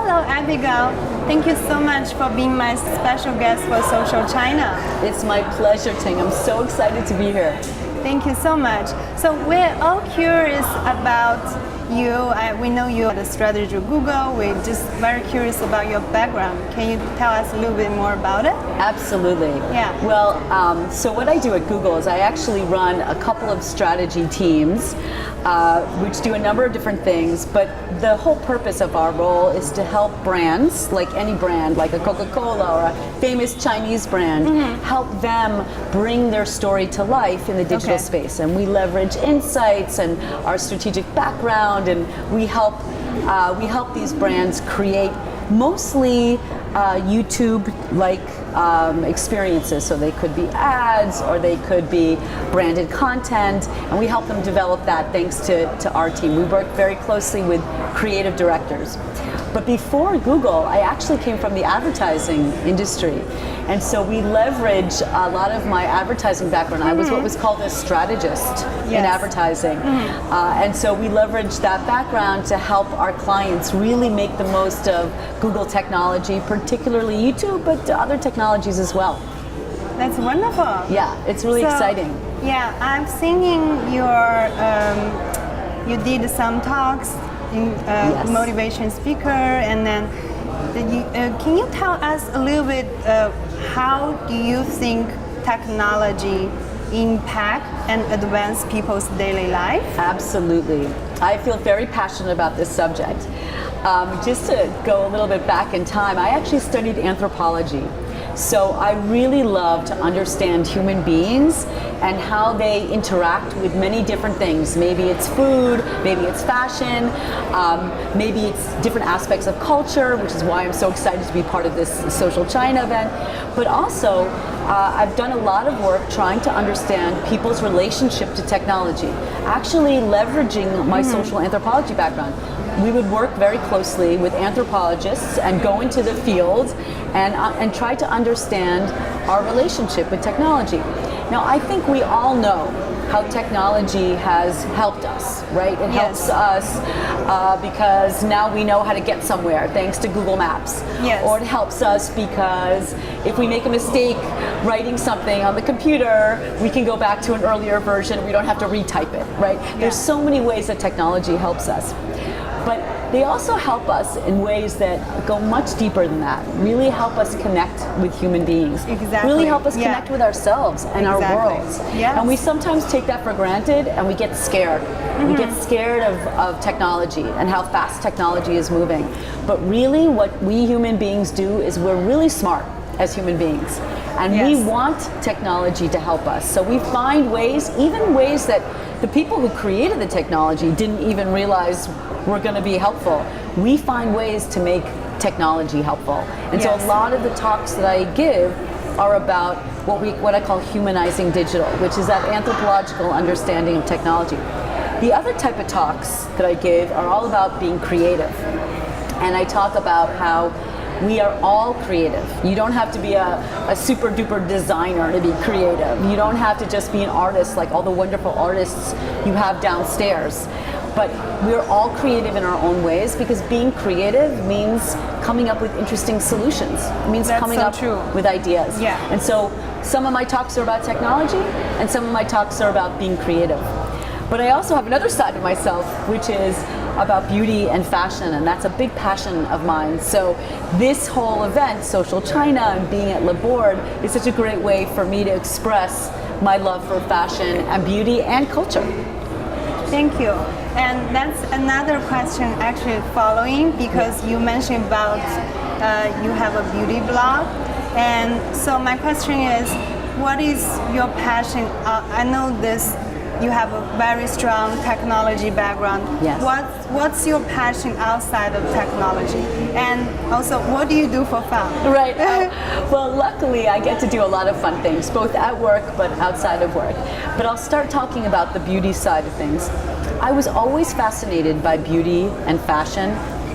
Hello, Abigail. Thank you so much for being my special guest for Social China. It's my pleasure, Ting. I'm so excited to be here. Thank you so much. So we're all curious about you. We know you are the strategist of Google. We're just very curious about your background. Can you tell us a little bit more about it? Absolutely. Yeah. Well, so what I do at Google is I actually run a couple of strategy teams, which do a number of different things, but the whole purpose of our role is to help brands, like any brand, like a Coca-Cola or a famous Chinese brand, help them bring their story to life in the digital space. And we leverage insights and our strategic background, and we help these brands create mostly YouTube-like experiences. So they could be ads or they could be branded content, and we help them develop that thanks to our team. We work very closely with creative directors. But before Google, I actually came from the advertising industry. And so we leverage a lot of my advertising background. I was what was called a strategist in advertising. And so we leverage that background to help our clients really make the most of Google technology, particularly YouTube, but other technologies as well. That's wonderful. Yeah, it's really exciting. Yeah, I'm seeing you did some talks in motivation speaker, and then can you tell us a little bit how do you think technology impact and advance people's daily life? Absolutely. I feel very passionate about this subject. Just to go a little bit back in time, I actually studied anthropology. So I really love to understand human beings and how they interact with many different things. Maybe it's food, maybe it's fashion, maybe it's different aspects of culture, which is why I'm so excited to be part of this Social China event. But also, I've done a lot of work trying to understand people's relationship to technology, actually leveraging my social anthropology background. We would work very closely with anthropologists and go into the field and try to understand our relationship with technology. Now, I think we all know how technology has helped us, right? It helps us because now we know how to get somewhere thanks to Google Maps. Or it helps us because if we make a mistake writing something on the computer, we can go back to an earlier version. We don't have to retype it, right? There's so many ways that technology helps us. But they also help us in ways that go much deeper than that, really help us connect with human beings, really help us connect with ourselves and our worlds. And we sometimes take that for granted and we get scared. We get scared of technology and how fast technology is moving. But really what we human beings do is we're really smart as human beings. And we want technology to help us. So we find ways, even ways that the people who created the technology didn't even realize were going to be helpful. We find ways to make technology helpful. And so a lot of the talks that I give are about what I call humanizing digital, which is that anthropological understanding of technology. The other type of talks that I give are all about being creative. And I talk about how we are all creative. You don't have to be a super duper designer to be creative. You don't have to just be an artist like all the wonderful artists you have downstairs. But we're all creative in our own ways, because being creative means coming up with interesting solutions. It means coming up with ideas. And so some of my talks are about technology and some of my talks are about being creative. But I also have another side of myself, which is about beauty and fashion, and that's a big passion of mine. So this whole event, Social China, and being at Laborde is such a great way for me to express my love for fashion and beauty and culture. Thank you. And that's another question actually following, because you mentioned about you have a beauty blog. And so my question is, what is your passion? I know this, you have a very strong technology background. What's your passion outside of technology? And also, what do you do for fun? Right. Well, luckily, I get to do a lot of fun things, both at work but outside of work. But I'll start talking about the beauty side of things. I was always fascinated by beauty and fashion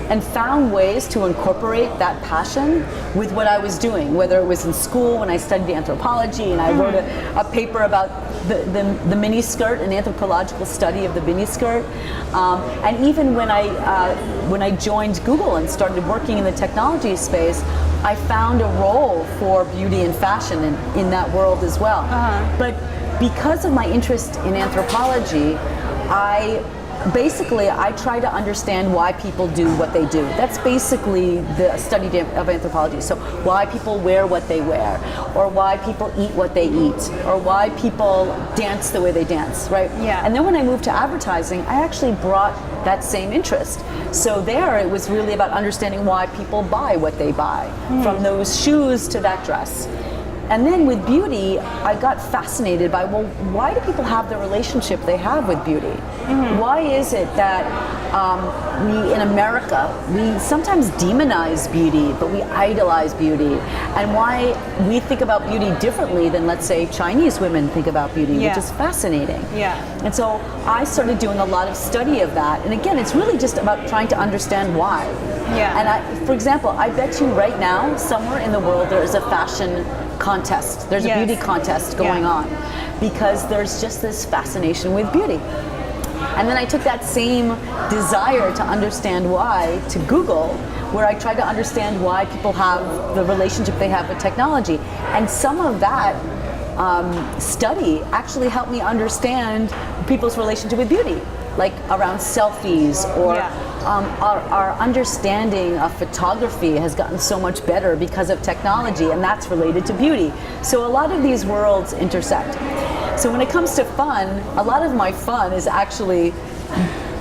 and found ways to incorporate that passion with what I was doing, whether it was in school when I studied anthropology and I wrote a paper about the miniskirt, an anthropological study of the miniskirt, and even when I joined Google and started working in the technology space, I found a role for beauty and fashion in that world as well. But because of my interest in anthropology, I try to understand why people do what they do. That's basically the study of anthropology. So why people wear what they wear, or why people eat what they eat, or why people dance the way they dance, right? Yeah. And then when I moved to advertising, I actually brought that same interest. So there it was really about understanding why people buy what they buy, from those shoes to that dress. And then with beauty, I got fascinated by, well, why do people have the relationship they have with beauty? Why is it that we in America, we sometimes demonize beauty, but we idolize beauty? And why we think about beauty differently than, let's say, Chinese women think about beauty, which is fascinating. Yeah. And so I started doing a lot of study of that. And again, it's really just about trying to understand why. Yeah. And for example, I bet you right now, somewhere in the world, there is a fashion contest. There's a beauty contest going on, because there's just this fascination with beauty. And then I took that same desire to understand why to Google, where I tried to understand why people have the relationship they have with technology. And some of that study actually helped me understand people's relationship with beauty, like around selfies, or our understanding of photography has gotten so much better because of technology, and that's related to beauty. So a lot of these worlds intersect. So when it comes to fun, a lot of my fun is actually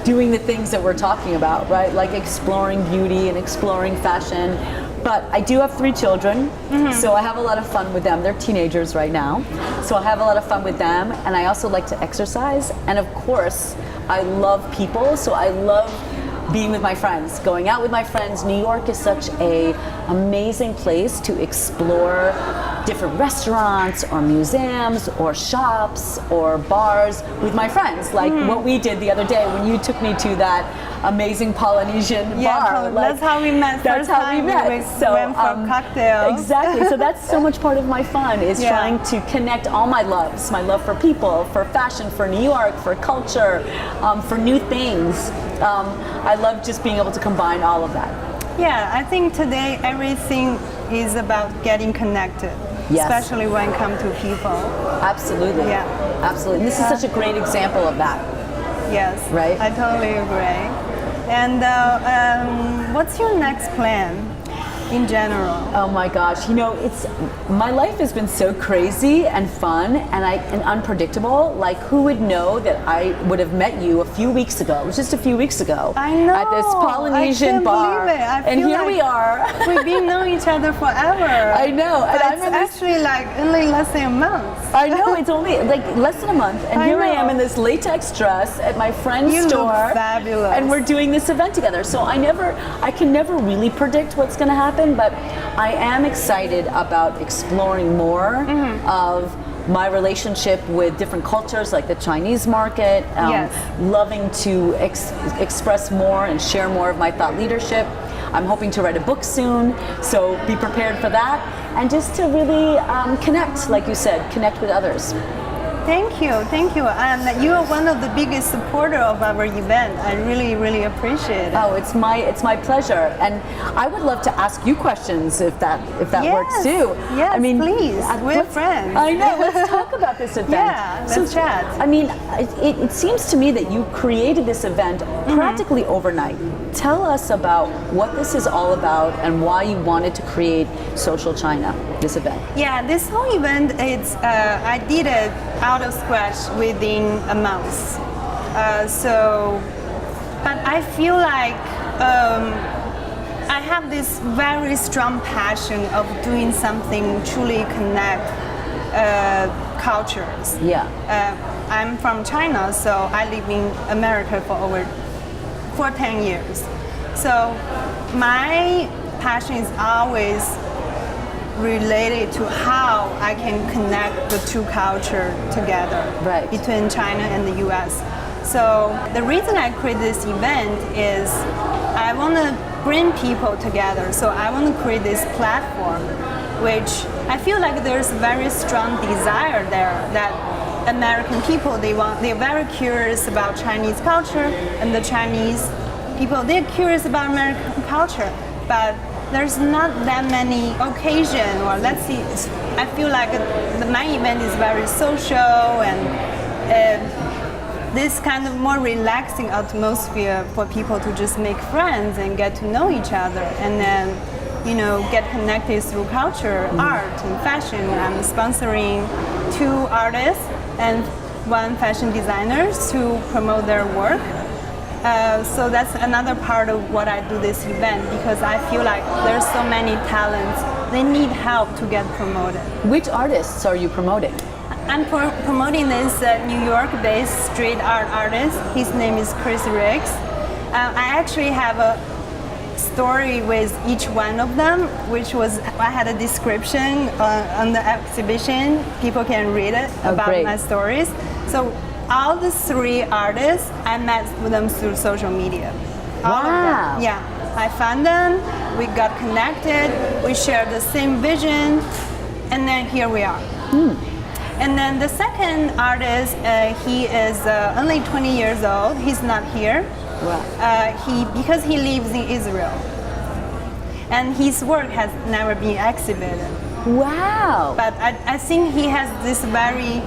doing the things that we're talking about, right? Like exploring beauty and exploring fashion. But I do have 3 children, so I have a lot of fun with them. They're teenagers right now, so I have a lot of fun with them, and I also like to exercise. And of course, I love people, so I love being with my friends, going out with my friends. New York is such an amazing place to explore different restaurants or museums or shops or bars with my friends, like what we did the other day when you took me to that amazing Polynesian bar. That's how we met. That's how we met. We went for cocktails. Exactly. So that's so much part of my fun, is trying to connect all my loves. My love for people, for fashion, for New York, for culture, for new things. I love just being able to combine all of that. Yeah, I think today everything is about getting connected, especially when it comes to people. Absolutely. Yeah. Absolutely. And this is such a great example of that. Yes. Right? I totally agree. And what's your next plan in general? Oh my gosh, my life has been so crazy and fun and unpredictable. Like, who would know that I would have met you a few weeks ago? It was just a few weeks ago. I know. At this Polynesian bar. Believe it. And here we are. We've been knowing each other forever. I know. But it's actually like only less than a month. I know, it's only like less than a month. And here I am in this latex dress at my friend's store. Look fabulous. And we're doing this event together. So I can never really predict what's going to happen, but I am excited about exploring more of my relationship with different cultures, like the Chinese market. Loving to express more and share more of my thought leadership. I'm hoping to write a book soon, so be prepared for that. And just to really connect, like you said, connect with others. Thank you. And you are one of the biggest supporters of our event. I really, really appreciate it. Oh, it's my pleasure. And I would love to ask you questions if that works too. Yes, please. We're friends. I know. Let's talk about this event. Yeah, let's chat. I mean, it seems to me that you created this event practically overnight. Tell us about what this is all about and why you wanted to create Social China, this event. Yeah, this whole event, I did it out of scratch within a month. But I feel like I have this very strong passion of doing something truly connect cultures. Yeah. I'm from China, so I live in America for 10 years. So my passion is always related to how I can connect the two cultures together between China and the US. So the reason I created this event is I want to bring people together. So I want to create this platform, which I feel like there's a very strong desire there that American people, they're very curious about Chinese culture, and the Chinese people, they're curious about American culture, but there's not that many occasions, or let's see, I feel like my event is very social and this kind of more relaxing atmosphere for people to just make friends and get to know each other, and then get connected through culture, art, and fashion. I'm sponsoring 2 artists and 1 fashion designer to promote their work. So that's another part of what I do this event, because I feel like there's so many talents. They need help to get promoted. Which artists are you promoting? I'm promoting this New York-based street art artist. His name is Chris Riggs. I actually have a story with each one of them, which was, I had a description on the exhibition. People can read it about my stories. So all the 3 artists, I met with them through social media. All of them. Yeah, I found them, we got connected, we shared the same vision, and then here we are. And then the second artist, he is only 20 years old. He's not here. Wow. Because he lives in Israel, and his work has never been exhibited. Wow! But I think he has this very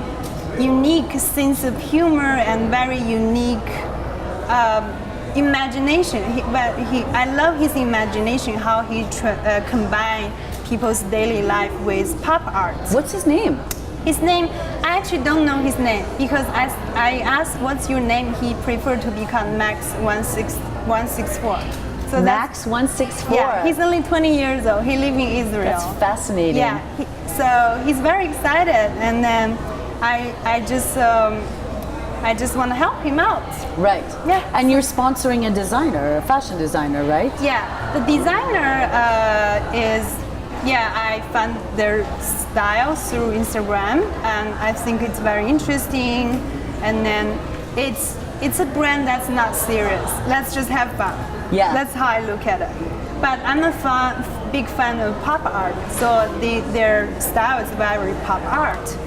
unique sense of humor and very unique imagination. I love his imagination, how he combines people's daily life with pop art. What's his name? His name, I actually don't know his name, because I asked what's your name, he preferred to be called Max164. So Max 164. Yeah, he's only 20 years old. He lives in Israel. That's fascinating. Yeah, so he's very excited, and then I just want to help him out. Right. Yeah. And you're sponsoring a designer, a fashion designer, right? Yeah, the designer I found their style through Instagram, and I think it's very interesting. And then it's a brand that's not serious. Let's just have fun. Yeah. That's how I look at it. But I'm a big fan of pop art, so their style is very pop art.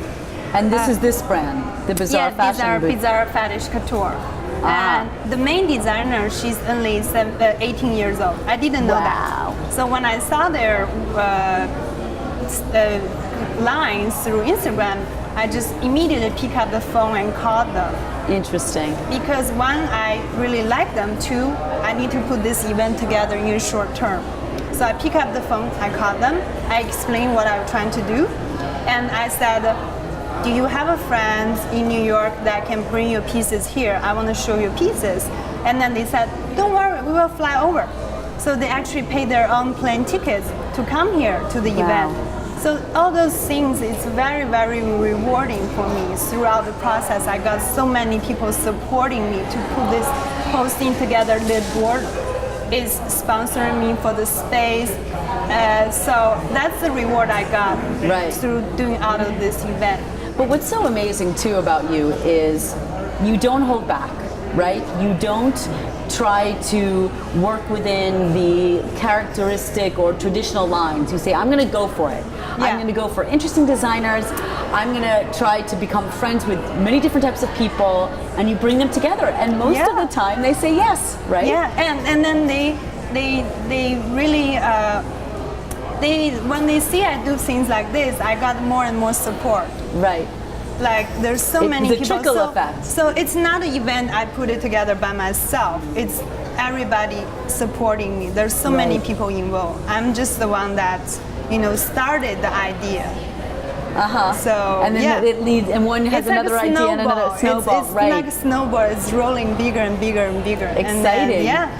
And this is this brand, the Bizarre Fashion Boutique. Bizarre Fetish Couture. And the main designer, she's only 18 years old. I didn't know that. So when I saw their lines through Instagram, I just immediately picked up the phone and called them. Interesting. Because 1, I really like them. 2, I need to put this event together in a short term. So I picked up the phone, I called them, I explained what I'm trying to do, and I said, do you have a friend in New York that can bring your pieces here? I want to show you pieces. And then they said, don't worry, we will fly over. So they actually paid their own plane tickets to come here to the event. So all those things, it's very, very rewarding for me. Throughout the process, I got so many people supporting me to put this whole thing together. The board is sponsoring me for the space. So that's the reward I got through doing all of this event. But what's so amazing too about you is you don't hold back, right? You don't try to work within the characteristic or traditional lines. You say, I'm going to go for it. I'm going to go for interesting designers. I'm going to try to become friends with many different types of people, and you bring them together. And most of the time they say yes, right? Yeah, and then they really, when they see I do things like this, I got more and more support. Right. Like there's so many people. The trickle effect. So it's not an event I put it together by myself. It's everybody supporting me. There's so many people involved. I'm just the one that started the idea. So and then it leads, and one has another idea and another snowball. It's like a snowball. It's rolling bigger and bigger and bigger. Exciting. And then,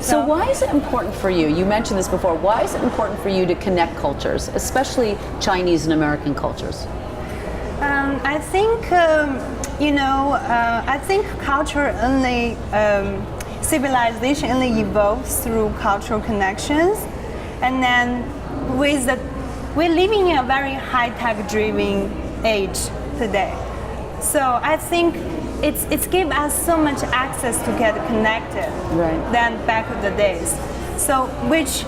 So why is it important for you? You mentioned this before. Why is it important for you to connect cultures, especially Chinese and American cultures? I think I think culture only civilization only evolves through cultural connections, and then we're living in a very high-tech driven age today. So I think it's given us so much access to get connected than back in the days. So which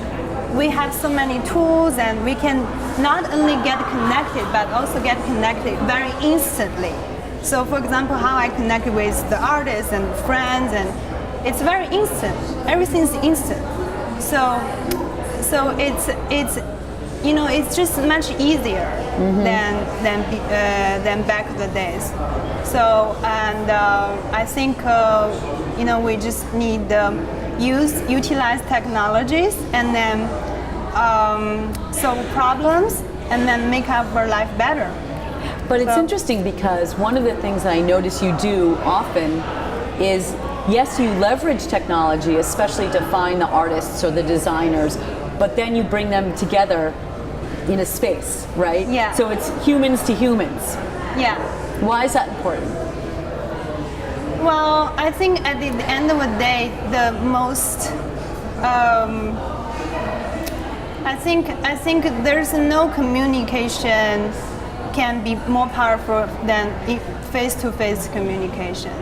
we have so many tools, and we can not only get connected but also get connected very instantly. So for example, how I connect with the artists and friends, and it's very instant. Everything's instant. So it's you know, it's just much easier than back in the days. So and I think you know, we just need utilize technologies and then solve problems and then make our life better. But it's interesting because one of the things that I notice you do often is, yes, you leverage technology, especially to find the artists or the designers, but then you bring them together in a space, right? Yeah. So it's humans to humans. Yeah. Why is that important? Well, I think at the end of the day, the most I think there's no communication can be more powerful than face-to-face communication.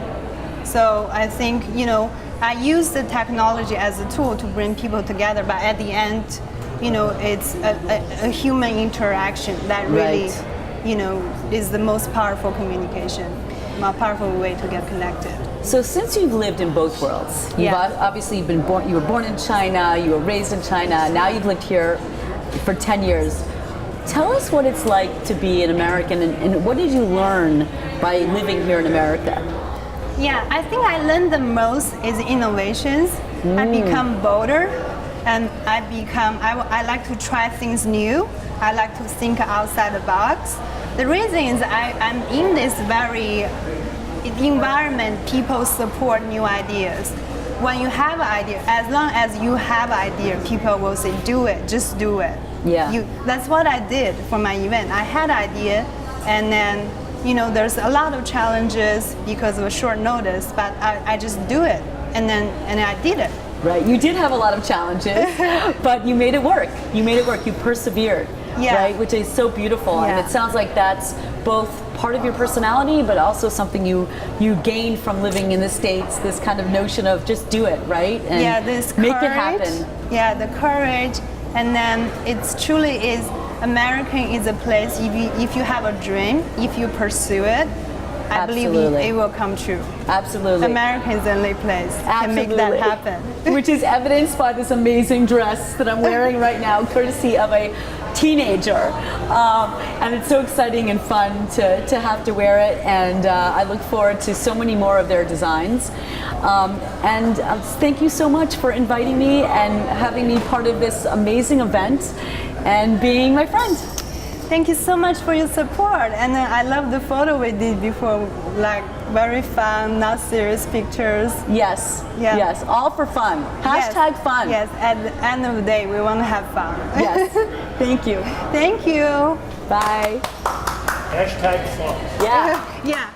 So I think, you know, I use the technology as a tool to bring people together, but at the end, you know, it's a human interaction that really, you know, is the most powerful communication, more powerful way to get connected. So since you've lived in both worlds, you've obviously been born, you were born in China, you were raised in China, now you've lived here for 10 years. Tell us what it's like to be an American, and what did you learn by living here in America? Yeah, I think I learned the most is innovations. I become bolder, and I like to try things new. I like to think outside the box. The reason is I'm in this very environment, people support new ideas. When you have an idea, as long as you have an idea, people will say, do it, just do it. Yeah. That's what I did for my event. I had an idea, and then, you know, there's a lot of challenges because of a short notice, but I just do it, and I did it. Right, you did have a lot of challenges, but you made it work. You made it work, you persevered, right? Which is so beautiful, and it sounds like that's both part of your personality, but also something you gained from living in the States, this kind of notion of just do it, right? And this make courage, it happen. Yeah, the courage, and then it's truly is, America is a place, if you have a dream, if you pursue it, I believe it will come true. Absolutely. America is the only place can make that happen. Which is evidenced by this amazing dress that I'm wearing right now, courtesy of a teenager. And it's so exciting and fun to have to wear it, and I look forward to so many more of their designs. And thank you so much for inviting me and having me part of this amazing event and being my friend. Thank you so much for your support, and I love the photo we did before, like very fun, not serious pictures. Yes, yes, all for fun. Hashtag fun. Yes, at the end of the day, we want to have fun. Yes, thank you. Thank you. Bye. Hashtag fun. Yeah. Yeah.